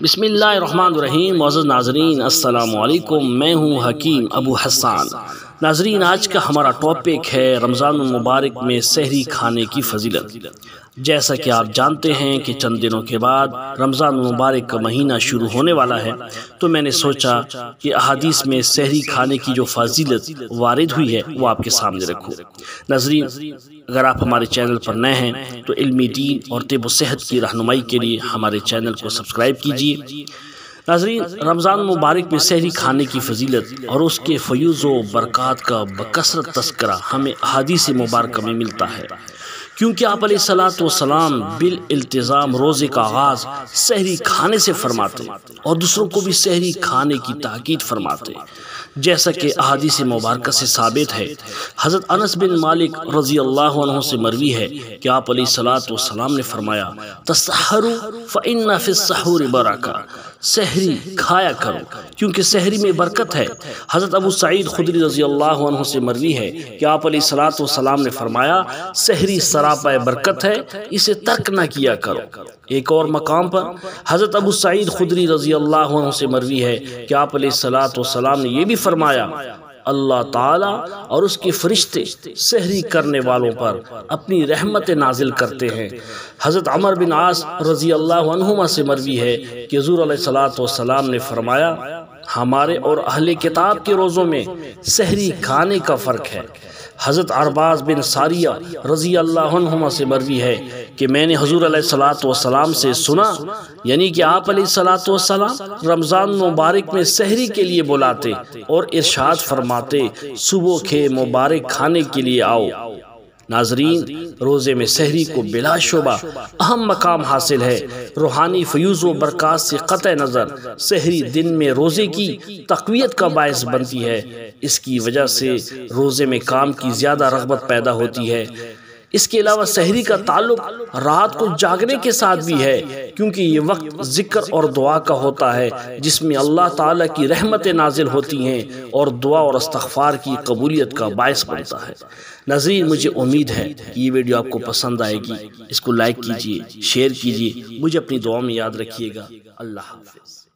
بسم اللہ الرحمن الرحیم۔ معزز ناظرین السلام علیکم، میں ہوں حکیم ابو حسان۔ ناظرین، آج کا ہمارا ٹاپک ہے رمضان المبارک میں سحری کھانے کی فضیلت۔ جیسا کہ آپ جانتے ہیں کہ چند دنوں کے بعد رمضان المبارک کا مہینہ شروع ہونے والا ہے، تو میں نے سوچا کہ احادیث میں سحری کھانے کی جو فضیلت وارد ہوئی ہے وہ آپ کے سامنے رکھوں۔ ناظرین، اگر آپ ہمارے چینل پر نئے ہیں تو علمی دین اور طب و صحت کی رہنمائی کے لیے ہمارے چینل کو سبسکرائب کیجیے۔ ناظرین، رمضان مبارک میں سحری کھانے کی فضیلت اور اس کے فیوض و برکات کا بکثرت تذکرہ ہمیں احادیث مبارکہ میں ملتا ہے، کیونکہ آپ علیہ الصلوۃ والسلام بالالتزام روزے کا آغاز سحری کھانے سے فرماتے اور دوسروں کو بھی سحری کھانے کی تاکید فرماتے، جیسا کہ احادیث مبارکہ سے ثابت ہے۔ حضرت انس بن مالک رضی اللہ عنہ سے مروی ہے کہ آپ علیہ الصلوۃ والسلام نے فرمایا، تسحروا فإن فی السحور برکہ، سحری کھایا کرو کیونکہ سحری میں برکت ہے۔ حضرت ابو سعید خدری رضی اللہ عنہ سے مروی ہے کہ آپ علیہ الصلوۃ والسلام نے فرمایا، سحری سراپا برکت ہے، اسے ترک نہ کیا کرو۔ ایک اور مقام پر حضرت ابو سعید خدری رضی اللہ عنہ سے مروی ہے کہ آپ علیہ الصلوۃ والسلام نے یہ بھی فرمایا، اللہ تعالیٰ اور اس کے فرشتے سحری کرنے والوں پر اپنی رحمت نازل کرتے ہیں۔ حضرت عمر بن عاص رضی اللہ عنہما سے مروی ہے کہ حضور علیہ الصلوۃ والسلام نے فرمایا، ہمارے اور اہل کتاب کے روزوں میں سحری کھانے کا فرق ہے۔ حضرت عرباز بن ساریہ رضی اللہ عنہما سے مروی ہے کہ میں نے حضور علیہ الصلوۃ والسلام سے سنا، یعنی کہ آپ علیہ الصلوۃ والسلام رمضان مبارک میں سحری کے لیے بلاتے اور ارشاد فرماتے، صبح کے مبارک کھانے کے لیے آؤ۔ ناظرین، روزے میں سحری کو بلا شبہ اہم مقام حاصل ہے۔ روحانی فیوض و برکات سے قطع نظر سحری دن میں روزے کی تقویت کا باعث بنتی ہے۔ اس کی وجہ سے روزے میں کام کی زیادہ رغبت پیدا ہوتی ہے۔ اس کے علاوہ سحری کا تعلق رات کو جاگنے کے ساتھ بھی ہے، کیونکہ یہ وقت ذکر اور دعا کا ہوتا ہے جس میں اللہ تعالیٰ کی رحمتیں نازل ہوتی ہیں اور دعا اور استغفار کی قبولیت کا باعث بنتا ہے۔ ناظرین، مجھے امید ہے کہ یہ ویڈیو آپ کو پسند آئے گی۔ اس کو لائک کیجیے، شیئر کیجیے، مجھے اپنی دعا میں یاد رکھیے گا۔ اللہ حافظ۔